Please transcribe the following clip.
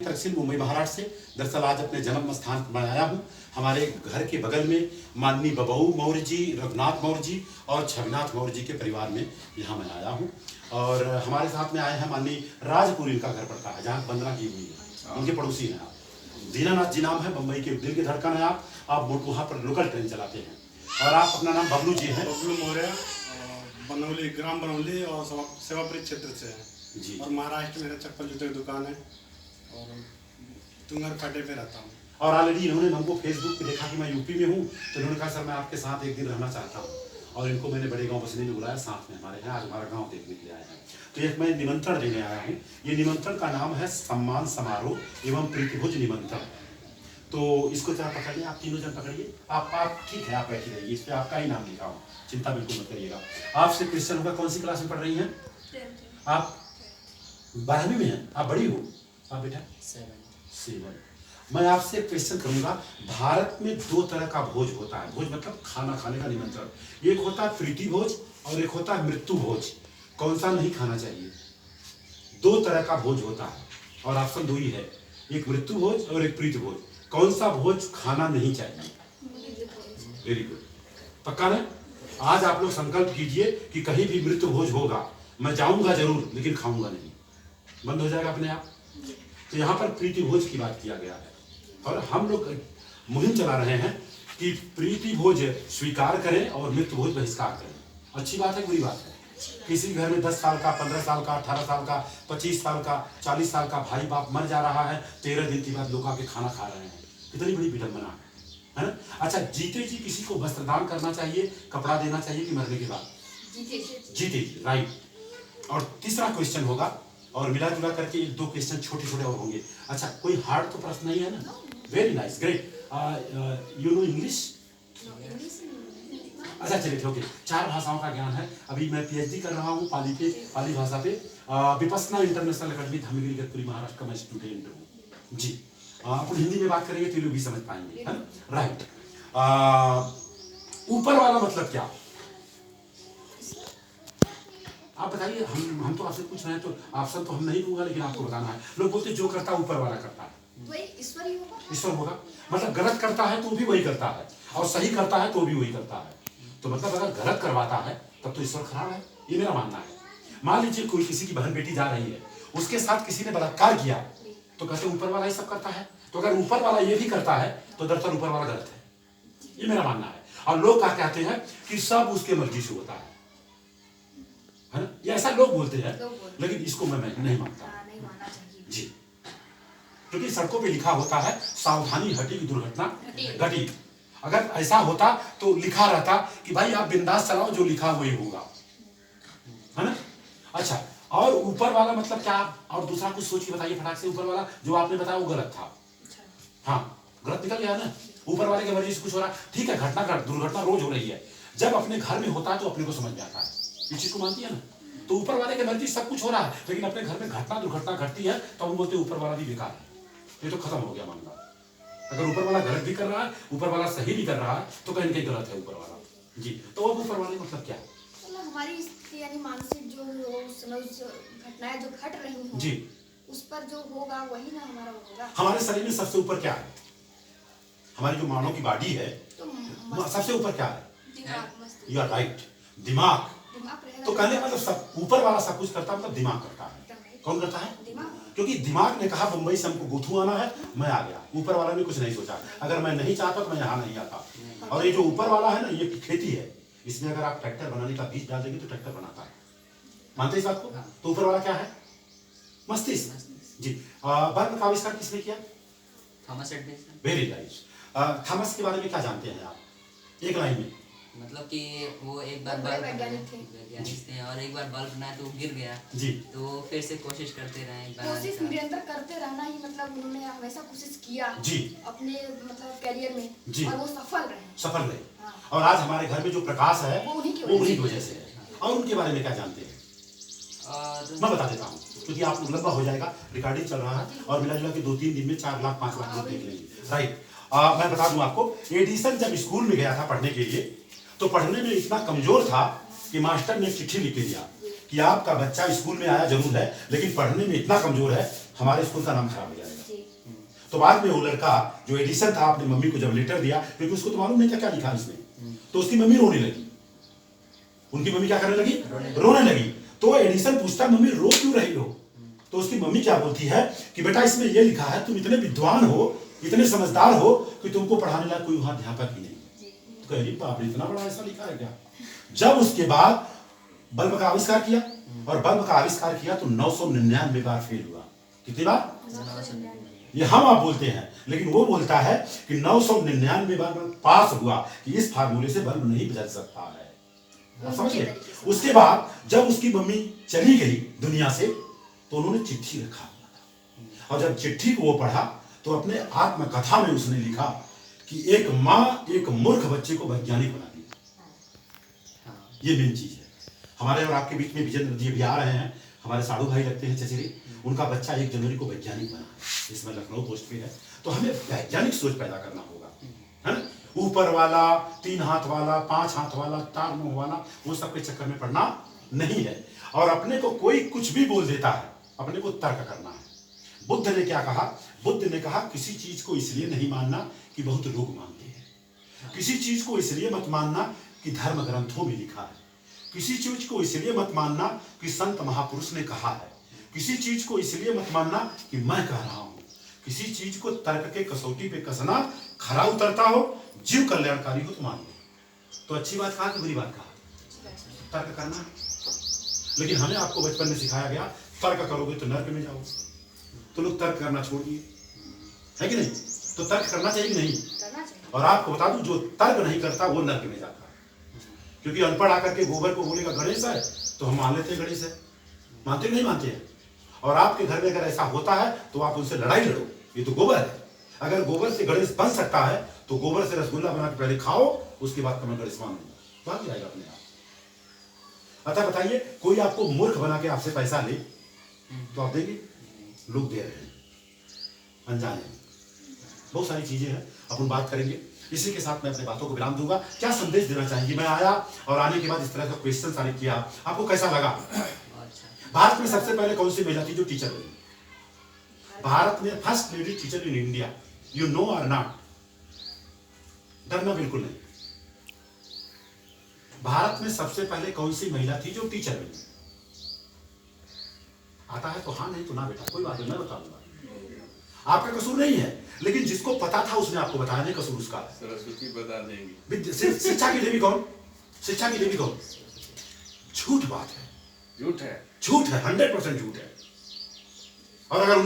तहसील मुंबई महाराष्ट्र से। दरअसल आज अपने जन्म स्थान पर आया हूँ। हमारे घर के बगल में माननीय बबऊ मौर्य जी, रघुनाथ मौर्य जी और छविनाथ मौर्य जी के परिवार में यहाँ मैं आया हूँ। और हमारे साथ में आए हैं माननीय राजपुरी, इनका घर पड़ता है जहाँ वंदना की हुई है, उनके पड़ोसी हैं आप। दीनानाथ जी नाम है, मुंबई के दिल के धड़कन है आप वहाँ पर लोकल ट्रेन चलाते हैं। और आप अपना नाम बबलू जी हैं? बबलू मौर्य, बनौली, ग्राम बनौली और सेवापुरी क्षेत्र से है जी। और महाराष्ट्र में मेरा चप्पल जूते की दुकान है और तुंगर फाटे पे रहता हूँ। और ऑलरेडी इन्होंने हमको फेसबुक पे देखा कि मैं यूपी में हूँ, तो इन्होंने कहा सर मैं आपके साथ एक दिन रहना चाहता हूँ। और इनको मैंने बड़े गांव बसने में बुलाया, साथ में हमारे यहाँ आज हमारा गांव देखने के लिए आए हैं। तो एक मैं निमंत्रण देने आया हूँ। ये निमंत्रण का नाम है सम्मान समारोह एवं प्रीतिभोज निमंत्रण। तो इसको जरा पकड़िए, आप तीनों जन पकड़िए। आप ठीक है, आप बैठी रहिए, इस पर आपका ही नाम लिखा हूँ, चिंता बिल्कुल मत करिएगा। आपसे क्वेश्चन होगा, कौन सी क्लास में पढ़ रही हैं आप? 12वीं में हैं आप? बड़ी हो आप बेटा? 7। मैं आपसे क्वेश्चन करूंगा। भारत में 2 तरह का भोज होता है। भोज मतलब खाना खाने का निमंत्रण। एक होता है प्रीति भोज और एक होता है मृत्यु भोज। कौन सा नहीं खाना चाहिए? 2 तरह का भोज होता है और ऑप्शन 2 ही है, एक मृत्यु भोज और एक प्रीति भोज। कौन सा भोज खाना नहीं चाहिए? वेरी गुड, पक्का ना? आज आप लोग संकल्प कीजिए कि कहीं भी मृत्यु भोज होगा मैं जाऊंगा जरूर, लेकिन खाऊंगा नहीं। बंद हो जाएगा अपने आप। तो यहाँ पर प्रीति भोज की बात किया गया है और हम लोग मुहिम चला रहे हैं कि प्रीति भोज स्वीकार करें और मृत्यु भोज बहिष्कार करें। अच्छी बात है, बुरी बात है? किसी घर में 10 साल का, 15 साल का, 18 साल का, 25 साल का, 40 साल का भाई बाप मर जा रहा है, 13 दिन के बाद लोग आके खाना खा रहे हैं। कितनी बड़ी विडंबना है ना? अच्छा, जीते जी किसी को वस्त्रदान करना चाहिए, कपड़ा देना चाहिए कि मरने के बाद? जीते जी, राइट। और तीसरा क्वेश्चन होगा और मिला जुला करके 1-2 क्वेश्चन छोटे छोटे और होंगे। अच्छा, कोई हार्ड तो प्रश्न नहीं है ना? Very nice, great. You know English? अच्छा चलिए, ओके। 4 भाषाओं का ज्ञान है। अभी मैं PhD कर रहा हूँ पाली भाषा पे। विपस्सना इंटरनेशनल अकेडमी धामगिरी इगतपुरी महाराष्ट्र का मैं स्टूडेंट हूँ जी। अपन हिंदी में बात करेंगे तो लोग भी समझ पाएंगे, है ना? राइट। ऊपर वाला मतलब क्या? आप बताइए। हम तो आपसे पूछ रहे हैं, तो ऑप्शन तो हम नहीं दूंगा, लेकिन आपको बताना है। लोग बोलते जो करता है ऊपर वाला करता है, ईश्वर ही होगा। ईश्वर होगा मतलब गलत करता है तो भी वही करता है और सही करता है तो भी वही करता है। तो मतलब अगर गलत करवाता है तब तो ईश्वर खराब है, ये मेरा मानना है। मान लीजिए कोई किसी की बहन बेटी जा रही है, उसके साथ किसी ने बलात्कार किया, तो कहते ऊपर वाला ही सब करता है। तो अगर ऊपर वाला ये भी करता है तो दरअसल ऊपर वाला गलत है, ये मेरा मानना है। और लोग क्या कहते हैं कि सब उसके मर्जी से होता है ना? ये ऐसा लोग बोलते हैं, लेकिन इसको मैं नहीं मानता जी। क्योंकि सड़कों पे लिखा होता है सावधानी हटी की दुर्घटना घटी। अगर ऐसा होता तो लिखा रहता कि भाई आप बिंदास चलाओ, जो लिखा वही होगा, है ना? अच्छा, और ऊपर वाला मतलब क्या? और दूसरा कुछ सोच के बताइए फटाक से। ऊपर वाला जो आपने बताया वो गलत था। हाँ, गलत निकल गया ना? ऊपर वाले की मर्जी से कुछ हो रहा, ठीक है। दुर्घटना रोज हो रही है। जब अपने घर में होता है तो अपने को समझ में आता है, इस चीज को मानती है ना? तो ऊपर वाले की मर्जी सब कुछ हो रहा है, लेकिन अपने घर में दुर्घटना घटती है तो हम बोलते हैं ऊपर वाला भी बेकार है। ये तो खत्म हो गया मामला। अगर ऊपर वाला गलत भी कर रहा है, ऊपर वाला सही भी कर रहा है, तो कहीं कहीं गलत है ऊपर वाला जी। तो अब ऊपर वाले मतलब क्या है? मतलब हमारी यानी मानसिक जो घटनाएं जो घट रही हैं जी, उस पर जो होगा वही ना हमारा होगा। हमारे शरीर में सबसे ऊपर क्या है? हमारी जो मानव की बॉडी है, तो सबसे ऊपर क्या है? यू आर राइट, दिमाग। तो कहने का मतलब सब ऊपर वाला सब कुछ करता है, मतलब दिमाग करता है। कौन करता है? क्योंकि दिमाग ने कहा मुंबई से हमको गोथू आना है, मैं आ गया। ऊपर वाला ने कुछ नहीं सोचा, अगर मैं नहीं चाहता तो मैं यहाँ नहीं आता। और ये जो ऊपर वाला है ना, ये खेती है। इसमें अगर आप ट्रैक्टर बनाने का बीज डाल देंगे तो ट्रैक्टर बनाता है। मानते हैं इस बात को? तो ऊपर वाला क्या है? मस्तिष्क जी। बल्ब का आविष्कार किसने किया? Thomas Edison. Very nice. Thomas के बारे में क्या जानते हैं आप, एक लाइन में? मतलब कि वो एक बार बल्ब वैज्ञानिक थे और एक बार बल्ब बनाया तो गिर गया जी। तो फिर से कोशिश करते रहे, कोशिश निरंतर करते रहना ही मतलब उन्होंने हमेशा कोशिश किया जी अपने मतलब करियर में जी। और वो सफल रहे। हाँ। और आज हमारे घर में जो प्रकाश है वो उन्हीं की वजह से है। और उनके बारे में क्या जानते हैं? मैं बता देता हूँ, क्योंकि आप लंबा हो जाएगा, रिकॉर्डिंग चल रहा है और मिला जुला के 2-3 दिन में 4 लाख 5 लाख लोग देख लेंगे। राइट। मैं बता दूं आपको, एडिसन जब स्कूल में गया था पढ़ने के लिए, तो पढ़ने में इतना कमजोर था कि मास्टर ने चिट्ठी लिख के दिया कि आपका बच्चा स्कूल में आया जरूर है, लेकिन पढ़ने में इतना कमजोर है, हमारे स्कूल का नाम खराब हो जाएगा। तो बाद में वो लड़का जो एडिसन था अपनी मम्मी को जब लेटर दिया, क्योंकि उसको तो मालूम नहीं था क्या लिखा इसमें, तो उसकी मम्मी रोने लगी। उनकी मम्मी क्या करने लगी? रोने लगी। तो एडिसन पूछता मम्मी रो क्यों रही हो? तो उसकी मम्मी क्या बोलती है कि बेटा इसमें यह लिखा है तुम इतने विद्वान हो, इतने समझदार हो कि तुमको पढ़ाने लायक कोई वहां अध्यापक ही नहीं। तो कह रही बाप रे इतना बड़ा ऐसा लिखा है क्या? जब उसके बाद बल्ब का आविष्कार किया, और बल्ब का आविष्कार किया तो 999 बार फेल हुआ। कितनी बार? ये हम आप बोलते हैं, लेकिन वो बोलता है कि 999 बार पास हुआ कि इस फार्मूले से बल्ब नहीं बदल सकता है। आप समझिए। उसके बाद जब उसकी मम्मी चली गई दुनिया से, तो उन्होंने चिट्ठी रखा हुआ था, और जब चिट्ठी को वो पढ़ा तो अपने आत्मकथा में उसने लिखा कि एक माँ एक मूर्ख बच्चे को वैज्ञानिक बना दी। ये मेन चीज है। हमारे और आपके बीच में विजेंद्र जी भी आ रहे हैं, हमारे साड़ू भाई लगते हैं चचेरे, उनका बच्चा 1 जनवरी को वैज्ञानिक बना है, इसमें लखनऊ पोस्ट पे है। तो हमें वैज्ञानिक सोच पैदा करना होगा, है ना? ऊपर वाला, 3 हाथ वाला, 5 हाथ वाला, 4 मुंह वाला, वो सब के चक्कर में पड़ना नहीं है। और अपने को कोई कुछ भी बोल देता है, अपने को तर्क करना है। बुद्ध ने क्या कहा? बुद्ध ने कहा किसी चीज को इसलिए नहीं मानना कि बहुत लोग मानते हैं, किसी चीज को इसलिए मत मानना कि धर्म ग्रंथों में लिखा है, किसी चीज को इसलिए मत मानना कि संत महापुरुष ने कहा है, किसी चीज को इसलिए मत मानना कि मैं कह रहा हूं। किसी चीज को तर्क के कसौटी पे कसना, खरा उतरता हो, जीव कल्याणकारी हो तो मान लो। तो अच्छी बात कहा कि बुरी बात कहा? तर्क करना। लेकिन हमें आपको बचपन में सिखाया गया तर्क करोगे तो नर्क में जाओगे, तो लोग तर्क करना छोड़ दिए, है कि नहीं? तो तर्क करना चाहिए कि नहीं? और आपको बता दूं जो तर्क नहीं करता वो नर्क में जाता है। क्योंकि अनपढ़ आकर के गोबर को बोलेगा गणेश है, तो हम मान लेते हैं गणेश है। मानते नहीं मानते हैं? और आपके घर में अगर ऐसा होता है तो आप उनसे लड़ाई लड़ो, ये तो गोबर है। अगर गोबर से गणेश बन सकता है तो गोबर से रसगुल्ला बना के पहले खाओ, उसके बाद मैं गणेश मान लूंगा, तो आ जाएगा अपने आप। अतः बताइए, कोई आपको मूर्ख बना के आपसे पैसा ले तो आप देंगे? लोग दे रहे हैं, अनजाने। बहुत सारी चीजें हैं, अपन बात करेंगे। इसी के साथ मैं अपने बातों को विराम दूंगा। क्या संदेश देना चाहेंगे? मैं आया और आने के बाद इस तरह का क्वेश्चन सारे किया, आपको कैसा लगा? भारत में सबसे पहले कौन सी महिला थी जो टीचर बनी? भारत में first lady teacher in India, you know और नॉट? डरना बिल्कुल नहीं। भारत में सबसे पहले कौन सी महिला थी जो टीचर बनी? आता है तो हाँ, नहीं तो ना बेटा, कोई बात नहीं, मैं बता दूंगा। आपका कसूर नहीं है, लेकिन जिसको पता था उसने आपको बताया, नहीं कसूर उसका। सरस्वती बता देंगी। शिक्षा की देवी कौन? शिक्षा की देवी कौन? झूठ बात है, झूठ है, झूठ है, 100% झूठ है। और अगर